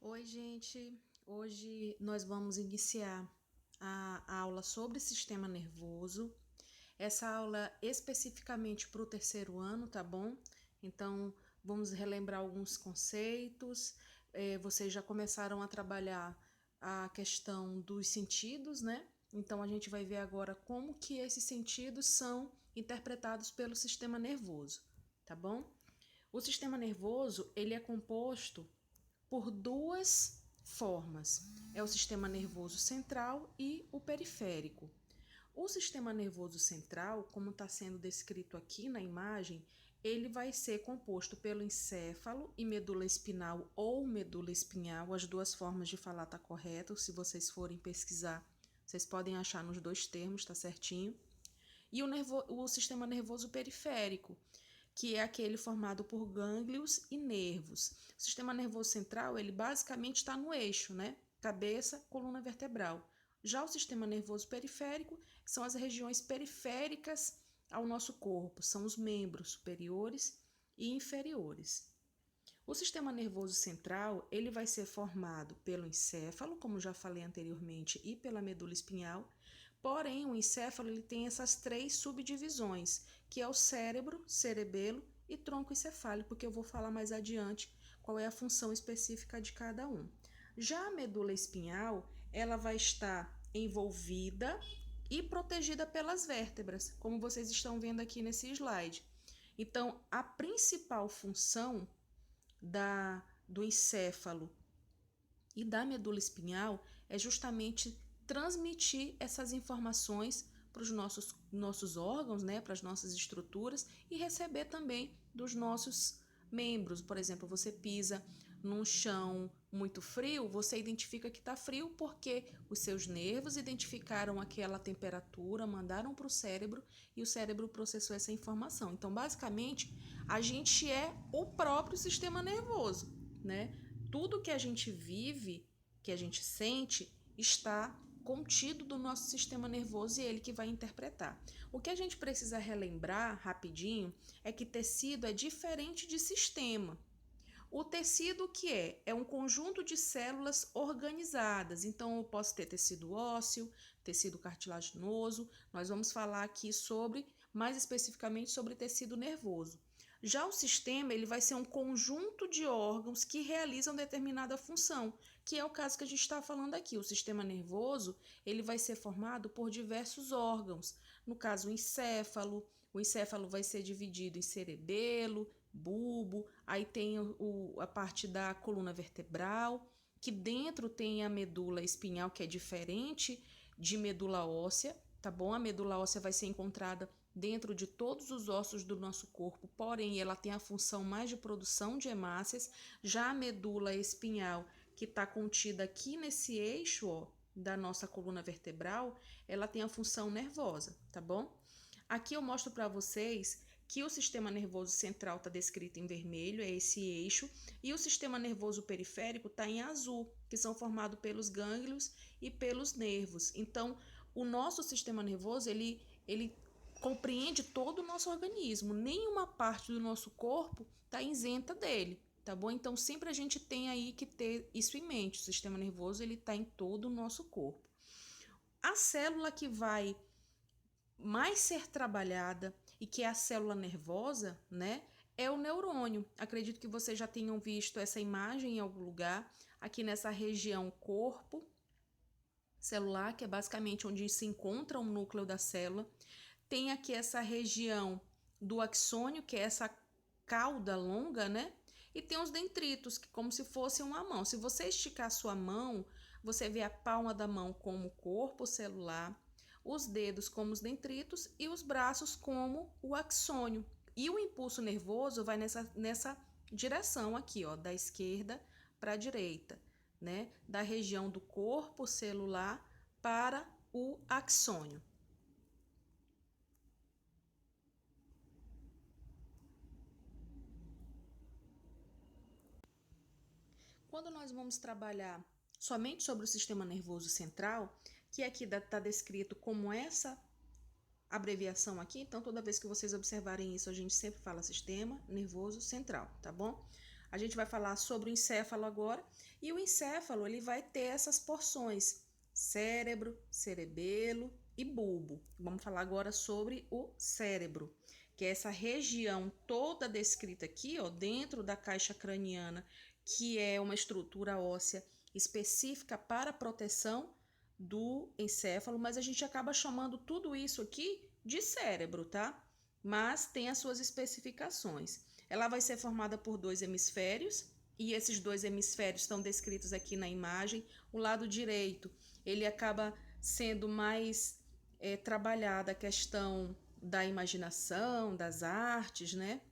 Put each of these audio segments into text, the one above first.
Oi, gente. Hoje nós vamos iniciar a aula sobre sistema nervoso. Essa aula especificamente para o terceiro ano, tá bom? Então, vamos relembrar alguns conceitos. Vocês já começaram a trabalhar a questão dos sentidos, né? Então, a gente vai ver agora como que esses sentidos são interpretados pelo sistema nervoso, tá bom? O sistema nervoso, ele é composto por duas formas. É o sistema nervoso central e o periférico. O sistema nervoso central, como está sendo descrito aqui na imagem, ele vai ser composto pelo encéfalo e medula espinal ou medula espinhal, as duas formas de falar tá correto, se vocês forem pesquisar, vocês podem achar nos dois termos, tá certinho. E o sistema nervoso periférico, que é aquele formado por gânglios e nervos. O sistema nervoso central, ele basicamente está no eixo, né? Cabeça, coluna vertebral. Já o sistema nervoso periférico são as regiões periféricas ao nosso corpo, são os membros superiores e inferiores. O sistema nervoso central, ele vai ser formado pelo encéfalo, como já falei anteriormente, e pela medula espinhal. Porém, o encéfalo ele tem essas três subdivisões, que é o cérebro, cerebelo e tronco encefálico, porque eu vou falar mais adiante qual é a função específica de cada um. Já a medula espinhal, ela vai estar envolvida e protegida pelas vértebras, como vocês estão vendo aqui nesse slide. Então, a principal função do encéfalo e da medula espinhal é justamente transmitir essas informações para os nossos órgãos, né, para as nossas estruturas e receber também dos nossos membros. Por exemplo, você pisa num chão muito frio, você identifica que está frio porque os seus nervos identificaram aquela temperatura, mandaram para o cérebro e o cérebro processou essa informação. Então, basicamente, a gente é o próprio sistema nervoso, né? Tudo que a gente vive, que a gente sente, está contido do nosso sistema nervoso e ele que vai interpretar. O que a gente precisa relembrar rapidinho é que tecido é diferente de sistema. O tecido que é um conjunto de células organizadas. Então eu posso ter tecido ósseo, tecido cartilaginoso. Nós vamos falar aqui mais especificamente sobre tecido nervoso. Já o sistema, ele vai ser um conjunto de órgãos que realizam determinada função, que é o caso que a gente está falando aqui. O sistema nervoso, ele vai ser formado por diversos órgãos. No caso, o encéfalo vai ser dividido em cerebelo, bulbo, aí tem a parte da coluna vertebral, que dentro tem a medula espinhal, que é diferente de medula óssea, tá bom? A medula óssea vai ser encontrada dentro de todos os ossos do nosso corpo, porém ela tem a função mais de produção de hemácias. Já a medula espinhal, que está contida aqui nesse eixo, ó, da nossa coluna vertebral, ela tem a função nervosa, tá bom? Aqui eu mostro para vocês que o sistema nervoso central está descrito em vermelho, é esse eixo, e o sistema nervoso periférico está em azul, que são formados pelos gânglios e pelos nervos. Então, o nosso sistema nervoso, ele compreende todo o nosso organismo, nenhuma parte do nosso corpo está isenta dele, tá bom? Então, sempre a gente tem aí que ter isso em mente, o sistema nervoso, ele está em todo o nosso corpo. A célula que vai mais ser trabalhada e que é a célula nervosa, né? É o neurônio. Acredito que vocês já tenham visto essa imagem em algum lugar, aqui nessa região corpo celular, que é basicamente onde se encontra o núcleo da célula. Tem aqui essa região do axônio, que é essa cauda longa, né? E tem os dendritos, que como se fosse uma mão. Se você esticar a sua mão, você vê a palma da mão como corpo celular, os dedos como os dendritos e os braços como o axônio. E o impulso nervoso vai nessa direção aqui, ó, da esquerda para a direita, né? Da região do corpo celular para o axônio. Quando nós vamos trabalhar somente sobre o sistema nervoso central, que aqui está descrito como essa abreviação aqui, então toda vez que vocês observarem isso, a gente sempre fala sistema nervoso central, tá bom? A gente vai falar sobre o encéfalo agora, e o encéfalo ele vai ter essas porções: cérebro, cerebelo e bulbo. Vamos falar agora sobre o cérebro, que é essa região toda descrita aqui, ó, dentro da caixa craniana, que é uma estrutura óssea específica para a proteção do encéfalo, mas a gente acaba chamando tudo isso aqui de cérebro, tá? Mas tem as suas especificações. Ela vai ser formada por dois hemisférios, e esses dois hemisférios estão descritos aqui na imagem. O lado direito, ele acaba sendo mais trabalhada a questão da imaginação, das artes, né?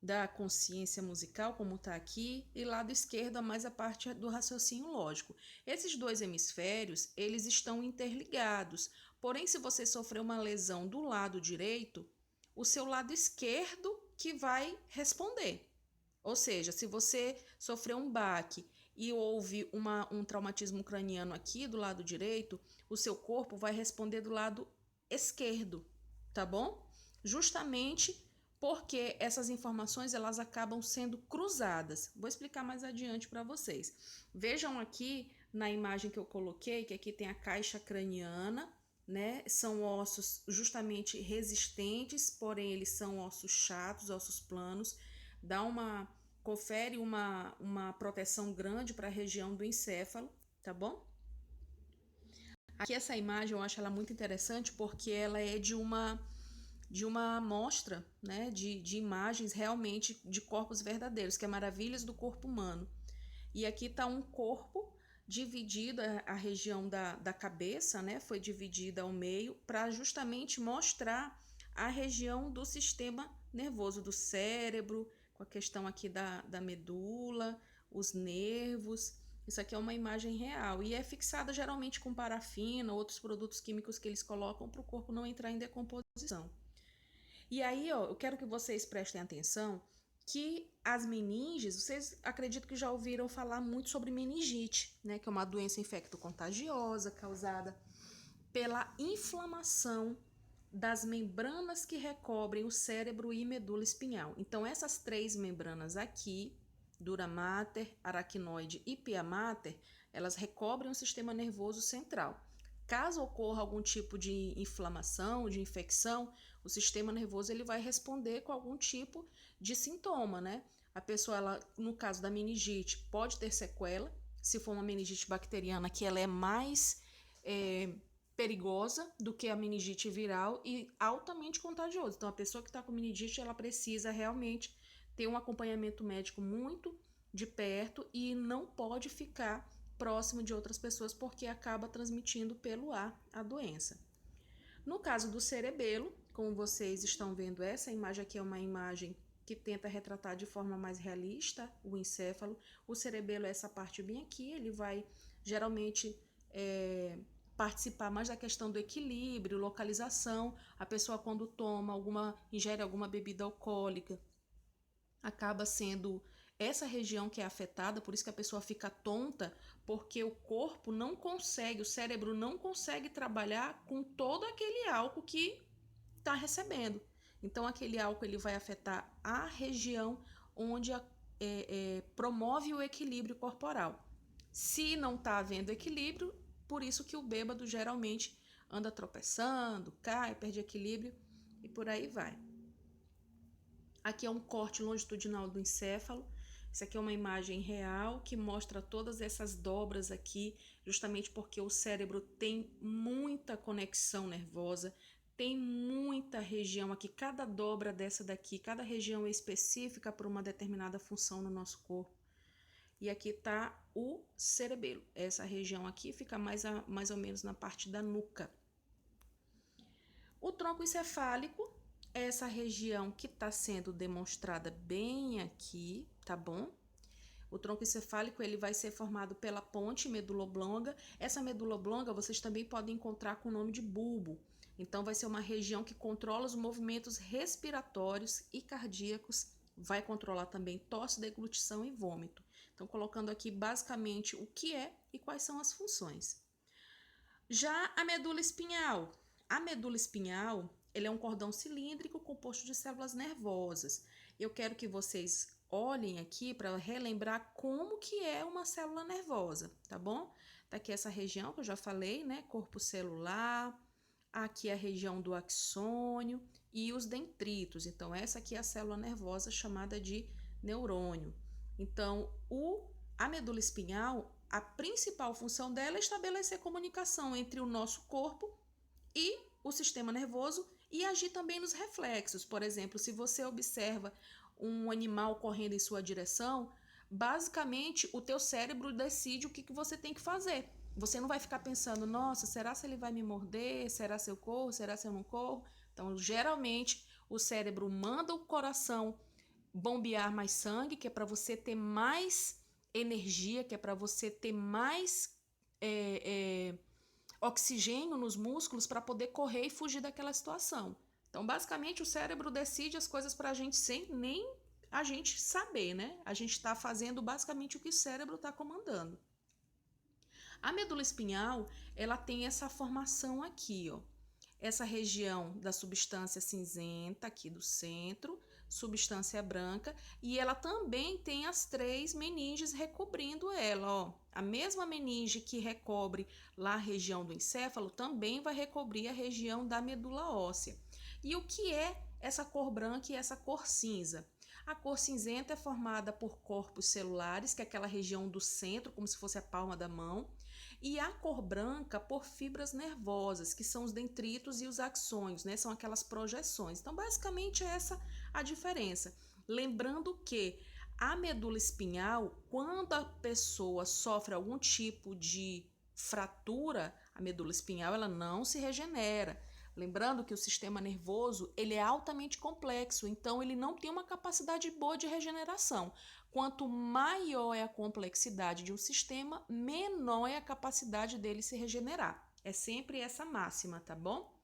Da consciência musical, como está aqui, e lado esquerdo mais a parte do raciocínio lógico. Esses dois hemisférios, eles estão interligados, porém, se você sofrer uma lesão do lado direito, o seu lado esquerdo que vai responder. Ou seja, se você sofreu um baque e houve um traumatismo craniano aqui do lado direito, o seu corpo vai responder do lado esquerdo, tá bom? Justamente porque essas informações elas acabam sendo cruzadas. Vou explicar mais adiante para vocês. Vejam aqui na imagem que eu coloquei, que aqui tem a caixa craniana, né? São ossos justamente resistentes, porém eles são ossos chatos, ossos planos. Confere uma proteção grande para a região do encéfalo, tá bom? Aqui essa imagem eu acho ela muito interessante porque ela é de uma amostra, né, de imagens realmente de corpos verdadeiros, que é Maravilhas do Corpo Humano. E aqui está um corpo dividido, a região da cabeça, né, foi dividida ao meio para justamente mostrar a região do sistema nervoso, do cérebro, com a questão aqui da medula, os nervos. Isso aqui é uma imagem real e é fixada geralmente com parafina, outros produtos químicos que eles colocam para o corpo não entrar em decomposição. E aí, ó, eu quero que vocês prestem atenção que as meninges, vocês acredito que já ouviram falar muito sobre meningite, né, que é uma doença infecto-contagiosa causada pela inflamação das membranas que recobrem o cérebro e medula espinhal. Então, essas três membranas aqui, dura mater, aracnoide e pia mater, elas recobrem o sistema nervoso central. Caso ocorra algum tipo de inflamação, de infecção, o sistema nervoso ele vai responder com algum tipo de sintoma, né? A pessoa, ela, no caso da meningite, pode ter sequela. Se for uma meningite bacteriana, que ela é mais perigosa do que a meningite viral e altamente contagiosa. Então, a pessoa que está com meningite, ela precisa realmente ter um acompanhamento médico muito de perto e não pode ficar próximo de outras pessoas porque acaba transmitindo pelo ar a doença. No caso do cerebelo, como vocês estão vendo, essa imagem aqui é uma imagem que tenta retratar de forma mais realista o encéfalo. O cerebelo é essa parte bem aqui, ele vai geralmente participar mais da questão do equilíbrio, localização. A pessoa quando ingere alguma bebida alcoólica, acaba sendo essa região que é afetada, por isso que a pessoa fica tonta, porque o corpo não consegue, o cérebro não consegue trabalhar com todo aquele álcool que está recebendo. Então, aquele álcool ele vai afetar a região onde promove o equilíbrio corporal. Se não está havendo equilíbrio, por isso que o bêbado geralmente anda tropeçando, cai, perde equilíbrio e por aí vai. Aqui é um corte longitudinal do encéfalo. Isso aqui é uma imagem real que mostra todas essas dobras aqui, justamente porque o cérebro tem muita conexão nervosa, tem muita região aqui, cada dobra dessa daqui, cada região é específica para uma determinada função no nosso corpo. E aqui está o cerebelo. Essa região aqui fica mais ou menos na parte da nuca. O tronco encefálico é essa região que está sendo demonstrada bem aqui, tá bom? O tronco encefálico ele vai ser formado pela ponte medula oblonga. Essa medula oblonga vocês também podem encontrar com o nome de bulbo. Então vai ser uma região que controla os movimentos respiratórios e cardíacos, vai controlar também tosse, deglutição e vômito. Então colocando aqui basicamente o que é e quais são as funções. Já a medula espinhal. A medula espinhal, ele é um cordão cilíndrico composto de células nervosas. Eu quero que vocês olhem aqui para relembrar como que é uma célula nervosa, tá bom? Tá aqui essa região que eu já falei, né? Corpo celular, aqui a região do axônio e os dendritos. Então, essa aqui é a célula nervosa chamada de neurônio. Então, a medula espinhal, a principal função dela é estabelecer comunicação entre o nosso corpo e o sistema nervoso e agir também nos reflexos. Por exemplo, se você observa um animal correndo em sua direção, basicamente o teu cérebro decide o que você tem que fazer. Você não vai ficar pensando, nossa, será se ele vai me morder? Será se eu corro? Será se eu não corro? Então, geralmente, o cérebro manda o coração bombear mais sangue, que é para você ter mais energia, que é para você ter mais oxigênio nos músculos para poder correr e fugir daquela situação. Então, basicamente, o cérebro decide as coisas para a gente sem nem a gente saber, né? A gente está fazendo basicamente o que o cérebro está comandando. A medula espinhal, ela tem essa formação aqui, ó. Essa região da substância cinzenta aqui do centro, substância branca, e ela também tem as 3 meninges recobrindo ela, ó. A mesma meninge que recobre lá a região do encéfalo também vai recobrir a região da medula óssea. E o que é essa cor branca e essa cor cinza? A cor cinzenta é formada por corpos celulares, que é aquela região do centro, como se fosse a palma da mão, e a cor branca por fibras nervosas, que são os dendritos e os axônios, né? São aquelas projeções. Então, basicamente, essa a diferença. Lembrando que a medula espinhal, quando a pessoa sofre algum tipo de fratura, a medula espinhal ela não se regenera. Lembrando que o sistema nervoso ele é altamente complexo, então ele não tem uma capacidade boa de regeneração. Quanto maior é a complexidade de um sistema, menor é a capacidade dele se regenerar. É sempre essa máxima, tá bom?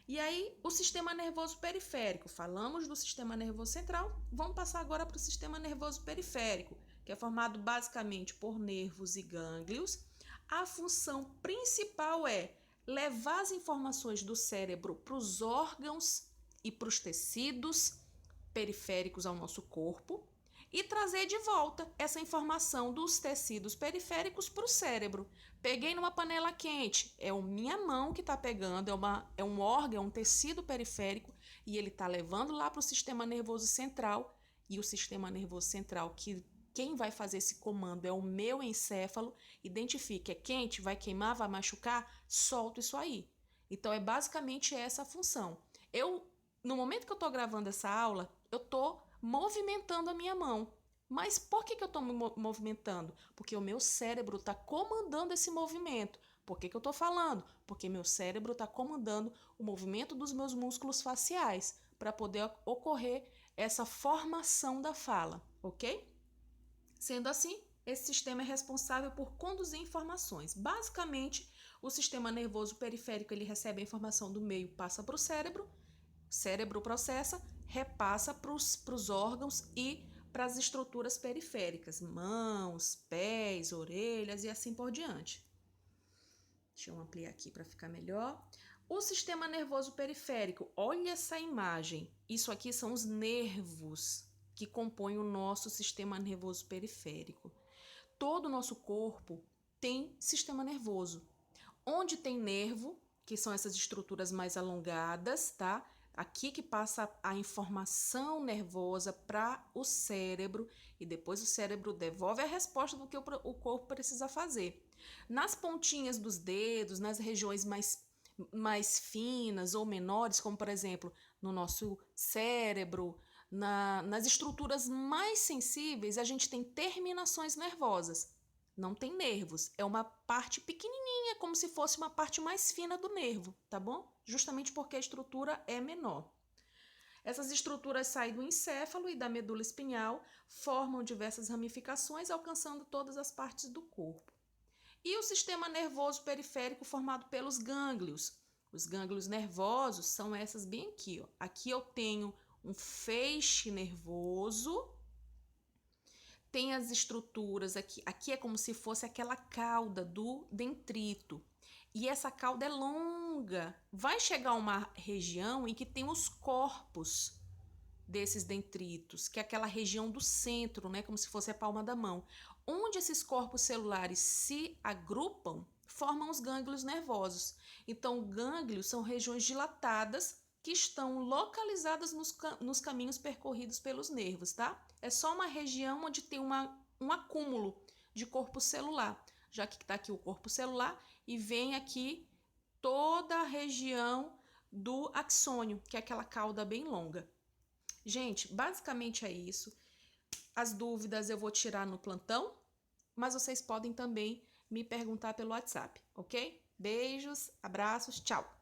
E aí, o sistema nervoso periférico. Falamos do sistema nervoso central, vamos passar agora para o sistema nervoso periférico, que é formado basicamente por nervos e gânglios. A função principal é levar as informações do cérebro para os órgãos e para os tecidos periféricos ao nosso corpo e trazer de volta essa informação dos tecidos periféricos para o cérebro. Peguei numa panela quente, é a minha mão que está pegando, é um órgão, é um tecido periférico e ele está levando lá para o sistema nervoso central e o sistema nervoso central, que quem vai fazer esse comando é o meu encéfalo, identifica, é quente, vai queimar, vai machucar, solto isso aí. Então é basicamente essa a função. No momento que eu estou gravando essa aula, eu estou movimentando a minha mão. Mas por que eu estou movimentando? Porque o meu cérebro está comandando esse movimento. Por que eu estou falando? Porque meu cérebro está comandando o movimento dos meus músculos faciais para poder ocorrer essa formação da fala, ok? Sendo assim, esse sistema é responsável por conduzir informações. Basicamente, o sistema nervoso periférico ele recebe a informação do meio, passa para o cérebro processa, repassa para os órgãos e para as estruturas periféricas, mãos, pés, orelhas e assim por diante. Deixa eu ampliar aqui para ficar melhor. O sistema nervoso periférico, olha essa imagem. Isso aqui são os nervos que compõem o nosso sistema nervoso periférico. Todo o nosso corpo tem sistema nervoso. Onde tem nervo, que são essas estruturas mais alongadas, tá? Aqui que passa a informação nervosa para o cérebro e depois o cérebro devolve a resposta do que o corpo precisa fazer. Nas pontinhas dos dedos, nas regiões mais finas ou menores, como por exemplo no nosso cérebro, nas estruturas mais sensíveis, a gente tem terminações nervosas. Não tem nervos, é uma parte pequenininha, como se fosse uma parte mais fina do nervo, tá bom? Justamente porque a estrutura é menor. Essas estruturas saem do encéfalo e da medula espinhal, formam diversas ramificações, alcançando todas as partes do corpo. E o sistema nervoso periférico formado pelos gânglios. Os gânglios nervosos são essas bem aqui, ó. Aqui eu tenho um feixe nervoso. Tem as estruturas aqui. Aqui é como se fosse aquela cauda do dendrito. E essa cauda é longa. Vai chegar uma região em que tem os corpos desses dendritos, que é aquela região do centro, né, como se fosse a palma da mão. Onde esses corpos celulares se agrupam, formam os gânglios nervosos. Então, gânglios são regiões dilatadas que estão localizadas nos caminhos percorridos pelos nervos, tá? É só uma região onde tem um acúmulo de corpo celular, já que está aqui o corpo celular e vem aqui toda a região do axônio, que é aquela cauda bem longa. Gente, basicamente é isso. As dúvidas eu vou tirar no plantão, mas vocês podem também me perguntar pelo WhatsApp, ok? Beijos, abraços, tchau!